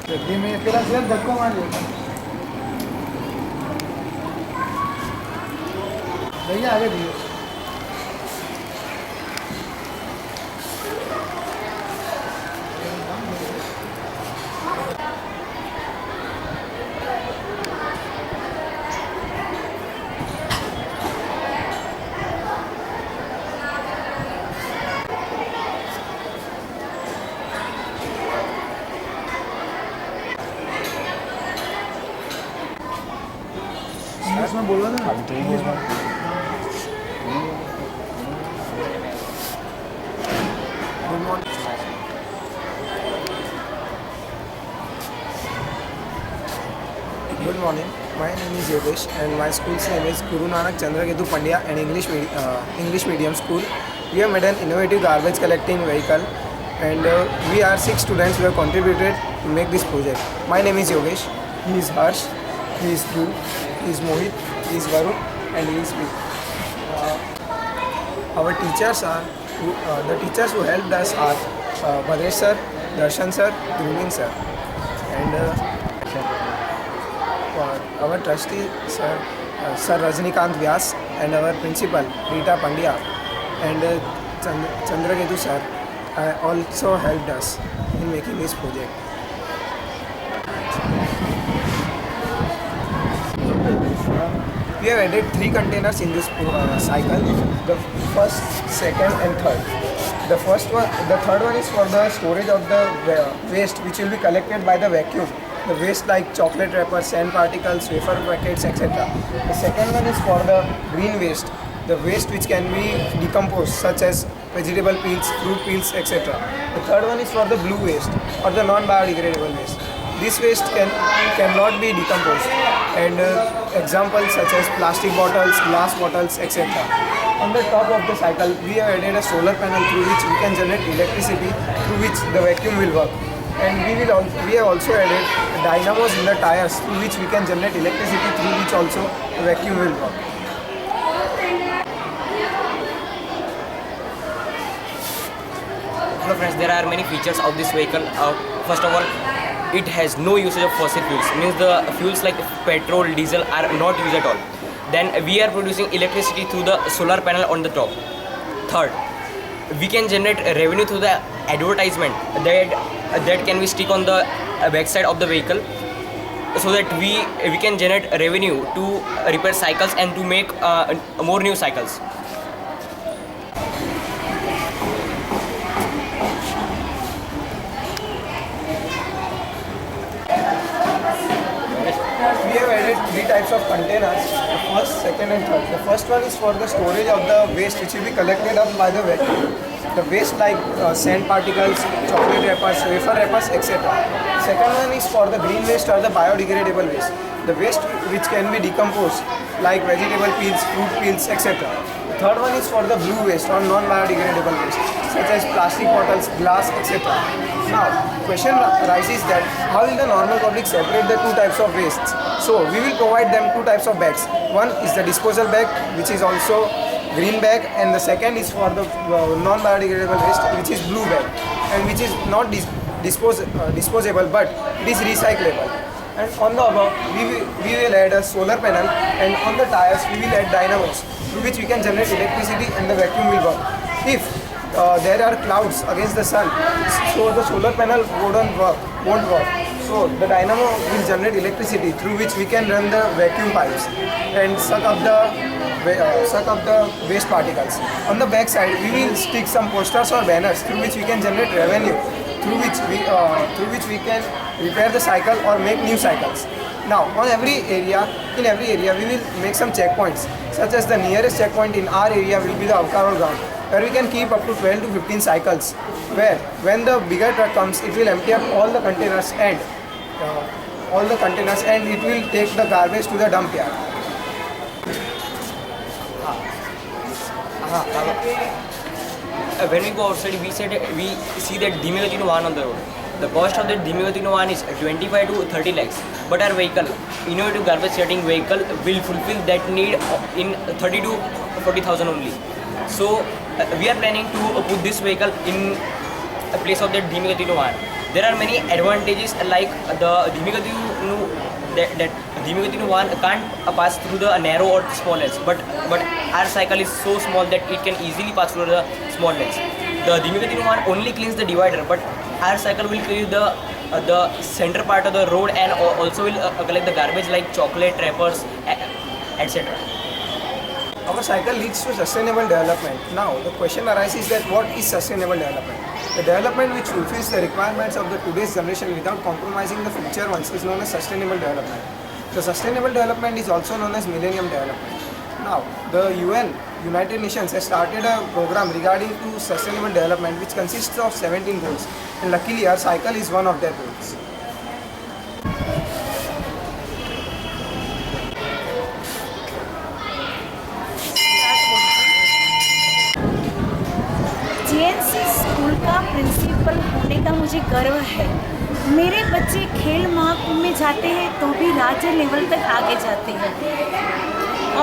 जल्दी में फिर सिर्फ धक्को मार देता भैया आगे दिए इंग्लिश में बोलो ना इंग्लिश में good morning Good morning. My name is Yogesh and my school's name is Guru Nanak Chandraketu Pandya and English medium school. We have made an innovative garbage collecting vehicle and we are 6 students who have contributed to make this project. My name is Yogesh, he is Harsh, he is Dhruv, he is Mohit, he is Varun and he is me. Our teachers are, the teachers who helped us are Bhadresh sir, Darshan sir, Dhrumin sir and our trustee sir, Sir Rajnikant Vyas and our principal Rita Pandya and Chandraketu sir also helped us in making this project. We have added 3 containers in this cycle, the first, second and third. The third one is for the storage of the waste which will be collected by the vacuum. The waste like chocolate wrappers, sand particles, wafer packets, etc. The second one is for the green waste, the waste which can be decomposed such as vegetable peels, fruit peels, etc. The third one is for the blue waste or the non-biodegradable waste. This waste cannot be decomposed and examples such as plastic bottles, glass bottles, etc. On the top of the cycle, we have added a solar panel through which we can generate electricity through which the vacuum will work. And we have also added dynamos in the tires through which we can generate electricity through which also the vacuum will work. Hello friends, there are many features of this vehicle. First of all, it has no usage of fossil fuels, means the fuels like petrol, diesel are not used at all. Then we are producing electricity through the solar panel on the top. Third, we can generate revenue through the advertisement that can be stick on the back side of the vehicle, so that we can generate revenue to repair cycles and to make more new cycles. We have added 3 types of containers, the first, second and third. The first one is for the storage of the waste which will be collected up by the vacuum. The waste like sand particles, chocolate wrappers, wafer wrappers, etc. Second one is for the green waste or the biodegradable waste. The waste which can be decomposed like vegetable peels, fruit peels, etc. The third one is for the blue waste or non-biodegradable waste such as plastic bottles, glass, etc. Now, question arises that how will the normal public separate the 2 types of wastes? So, we will provide them 2 types of bags. One is the disposal bag, which is also green bag, and the second is for the non-biodegradable waste, which is blue bag, and which is not disposable, but it is recyclable. And on the above, we will add a solar panel, and on the tires we will add dynamos, through which we can generate electricity and the vacuum will work. If there are clouds against the sun, so the solar panel won't work. So the dynamo will generate electricity through which we can run the vacuum pipes and suck up the waste particles. On the back side, we will stick some posters or banners through which we can generate revenue, through which we can repair the cycle or make new cycles. Now, in every area, we will make some checkpoints, such as the nearest checkpoint in our area will be the Avkarol ground, where we can keep up to 12 to 15 cycles, where when the bigger truck comes, it will empty up all the containers and it will take the garbage to the dump yard. When we go outside, we see that Dhimi Gati van on the road. The cost of that Dhimi Gati van is 25 to 30 lakhs. But our vehicle, innovative garbage setting vehicle, will fulfill that need in 30 to 40,000 only. So we are planning to put this vehicle in a place of that Dhimi Gati van. There are many advantages, like the Dhimi Gati van can't pass through the narrow or small lanes, but our cycle is so small that it can easily pass through the small lanes. The Dhimi Gati van only cleans the divider, but our cycle will clean the center part of the road and also will collect the garbage like chocolate wrappers, etc. Our cycle leads to sustainable development. Now, the question arises that what is sustainable development? The development which fulfills the requirements of the today's generation without compromising the future ones is known as sustainable development. The sustainable development is also known as millennium development. Now, the United Nations has started a program regarding to sustainable development which consists of 17 goals, and luckily our cycle is one of their goals. GNC school का principal होने का मुझे गर्व है। मेरे बच्चे खेल महाकुंभ में जाते हैं तो भी राज्य लेवल तक आगे जाते हैं,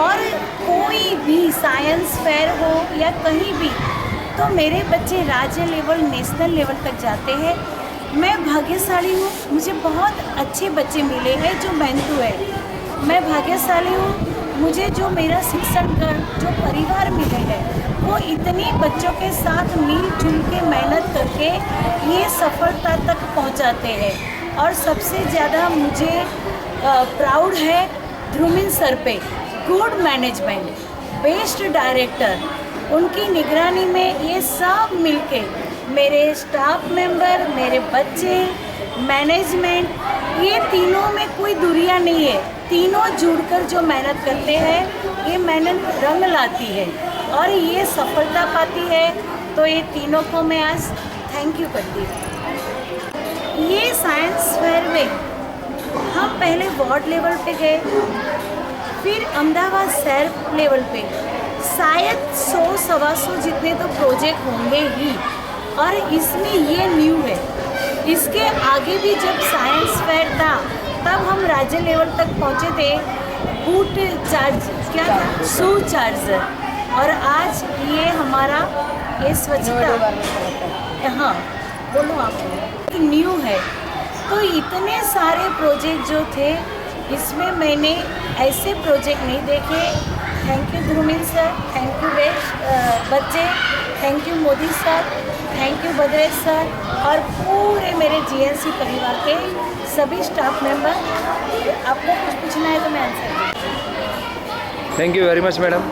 और कोई भी साइंस फेयर हो या कहीं भी तो मेरे बच्चे राज्य लेवल, नेशनल लेवल तक जाते हैं। मैं भाग्यशाली हूँ, मुझे बहुत अच्छे बच्चे मिले हैं जो मेहनतू है। मैं भाग्यशाली हूँ, मुझे जो मेरा शिक्षण जो परिवार मिले हैं वो इतनी बच्चों के साथ मिलजुल के मेहनत करके ये सफलता तक पहुंचाते हैं। और सबसे ज़्यादा मुझे प्राउड है ध्रुमिन सर पे, गुड मैनेजमेंट, बेस्ट डायरेक्टर, उनकी निगरानी में ये सब मिलके मेरे स्टाफ मेंबर, मेरे बच्चे, मैनेजमेंट, ये तीनों में कोई दूरियां नहीं है। तीनों जुड़कर जो मेहनत करते हैं ये मेहनत रंग लाती है और ये सफलता पाती है। तो ये तीनों को मैं आज थैंक यू करती हूँ। ये साइंस फेयर में हम पहले वार्ड लेवल पे गए, फिर अहमदाबाद शहर लेवल पे, शायद 100-125 जितने तो प्रोजेक्ट होंगे ही, और इसमें ये न्यू है। इसके आगे भी जब साइंस फेयर था तब हम राज्य लेवल तक पहुँचे थे, बूट चार्ज क्या था, शू चार्जर, और आज ये हमारा ये स्वच्छता, हाँ बोलो आप, न्यू है। तो इतने सारे प्रोजेक्ट जो थे इसमें मैंने ऐसे प्रोजेक्ट नहीं देखे। Thank you Dhrumin sir, thank you बच्चे, thank you Modi sir, thank you Badresh sir, और पूरे मेरे जीएनसी परिवार के सभी स्टाफ मेंबर। आपको कुछ पूछना है तो मैं आंसर दूँ। Thank you very much madam.